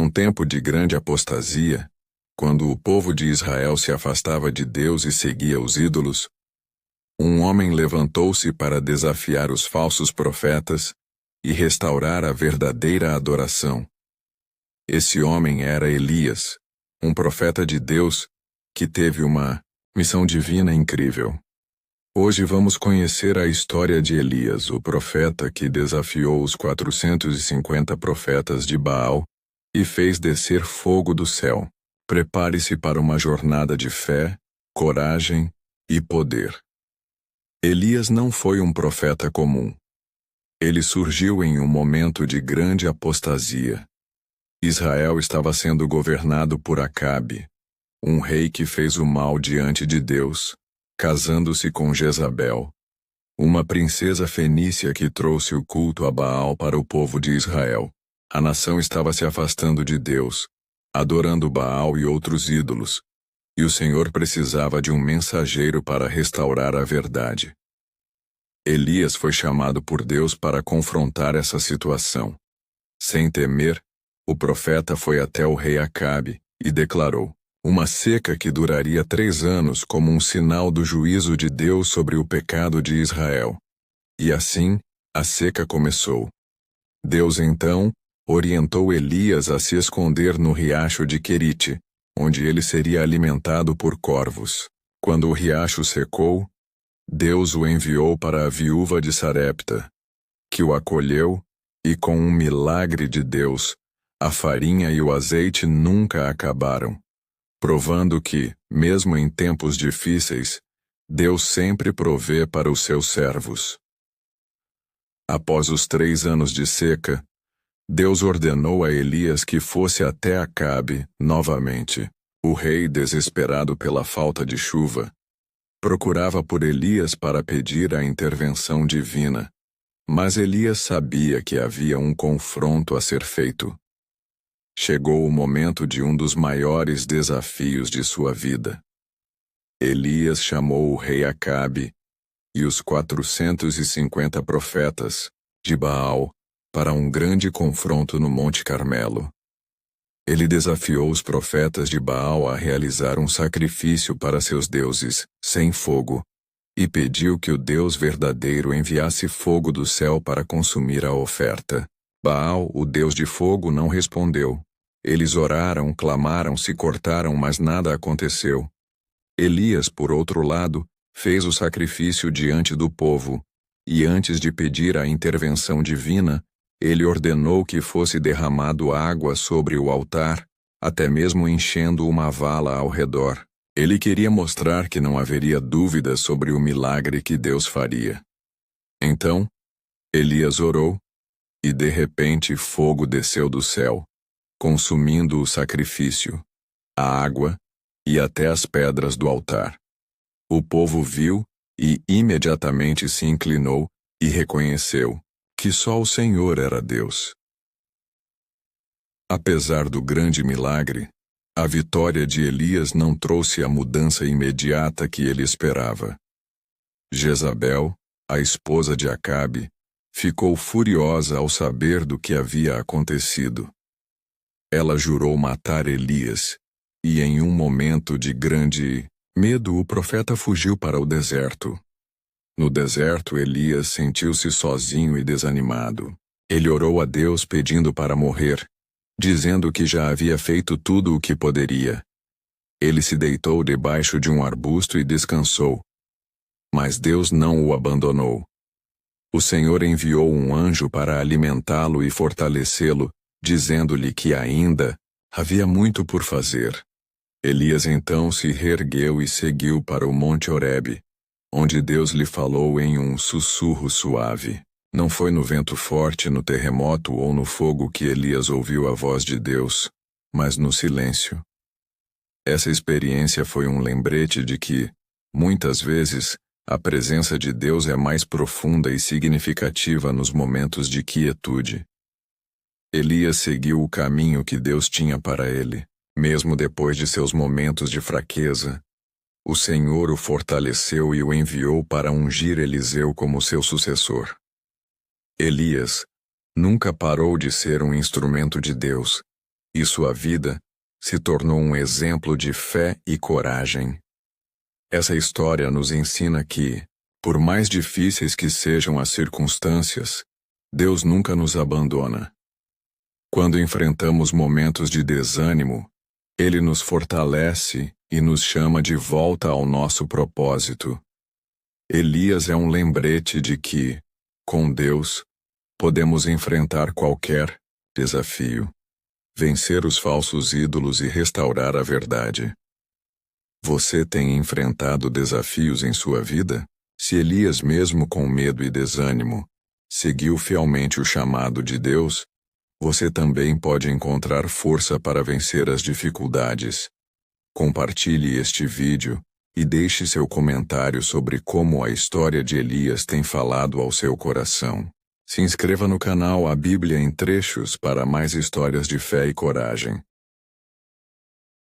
Num tempo de grande apostasia, quando o povo de Israel se afastava de Deus e seguia os ídolos, um homem levantou-se para desafiar os falsos profetas e restaurar a verdadeira adoração. Esse homem era Elias, um profeta de Deus que teve uma missão divina incrível. Hoje vamos conhecer a história de Elias, o profeta que desafiou os 450 profetas de Baal e fez descer fogo do céu. Prepare-se para uma jornada de fé, coragem e poder. Elias não foi um profeta comum. Ele surgiu em um momento de grande apostasia. Israel estava sendo governado por Acabe, um rei que fez o mal diante de Deus, casando-se com Jezabel, uma princesa fenícia que trouxe o culto a Baal para o povo de Israel. A nação estava se afastando de Deus, adorando Baal e outros ídolos, e o Senhor precisava de um mensageiro para restaurar a verdade. Elias foi chamado por Deus para confrontar essa situação. Sem temer, o profeta foi até o rei Acabe e declarou uma seca que duraria 3 anos como um sinal do juízo de Deus sobre o pecado de Israel. E assim, a seca começou. Deus então orientou Elias a se esconder no riacho de Querite, onde ele seria alimentado por corvos. Quando o riacho secou, Deus o enviou para a viúva de Sarepta, que o acolheu, e com um milagre de Deus, a farinha e o azeite nunca acabaram, provando que, mesmo em tempos difíceis, Deus sempre provê para os seus servos. Após os 3 anos de seca, Deus ordenou a Elias que fosse até Acabe novamente. O rei, desesperado pela falta de chuva, procurava por Elias para pedir a intervenção divina, mas Elias sabia que havia um confronto a ser feito. Chegou o momento de um dos maiores desafios de sua vida. Elias chamou o rei Acabe e os 450 profetas de Baal para um grande confronto no Monte Carmelo. Ele desafiou os profetas de Baal a realizar um sacrifício para seus deuses, sem fogo, e pediu que o Deus verdadeiro enviasse fogo do céu para consumir a oferta. Baal, o Deus de fogo, não respondeu. Eles oraram, clamaram, se cortaram, mas nada aconteceu. Elias, por outro lado, fez o sacrifício diante do povo, e antes de pedir a intervenção divina, ele ordenou que fosse derramado água sobre o altar, até mesmo enchendo uma vala ao redor. Ele queria mostrar que não haveria dúvida sobre o milagre que Deus faria. Então, Elias orou, e de repente fogo desceu do céu, consumindo o sacrifício, a água e até as pedras do altar. O povo viu e imediatamente se inclinou e reconheceu que só o Senhor era Deus. Apesar do grande milagre, a vitória de Elias não trouxe a mudança imediata que ele esperava. Jezabel, a esposa de Acabe, ficou furiosa ao saber do que havia acontecido. Ela jurou matar Elias, e em um momento de grande medo o profeta fugiu para o deserto. No deserto, Elias sentiu-se sozinho e desanimado. Ele orou a Deus pedindo para morrer, dizendo que já havia feito tudo o que poderia. Ele se deitou debaixo de um arbusto e descansou. Mas Deus não o abandonou. O Senhor enviou um anjo para alimentá-lo e fortalecê-lo, dizendo-lhe que ainda havia muito por fazer. Elias então se reergueu e seguiu para o Monte Horebe, onde Deus lhe falou em um sussurro suave. Não foi no vento forte, no terremoto ou no fogo que Elias ouviu a voz de Deus, mas no silêncio. Essa experiência foi um lembrete de que, muitas vezes, a presença de Deus é mais profunda e significativa nos momentos de quietude. Elias seguiu o caminho que Deus tinha para ele, mesmo depois de seus momentos de fraqueza. O Senhor o fortaleceu e o enviou para ungir Eliseu como seu sucessor. Elias nunca parou de ser um instrumento de Deus, e sua vida se tornou um exemplo de fé e coragem. Essa história nos ensina que, por mais difíceis que sejam as circunstâncias, Deus nunca nos abandona. Quando enfrentamos momentos de desânimo, Ele nos fortalece e nos chama de volta ao nosso propósito. Elias é um lembrete de que, com Deus, podemos enfrentar qualquer desafio, vencer os falsos ídolos e restaurar a verdade. Você tem enfrentado desafios em sua vida? Se Elias, mesmo com medo e desânimo, seguiu fielmente o chamado de Deus, você também pode encontrar força para vencer as dificuldades. Compartilhe este vídeo e deixe seu comentário sobre como a história de Elias tem falado ao seu coração. Se inscreva no canal A Bíblia em Trechos para mais histórias de fé e coragem.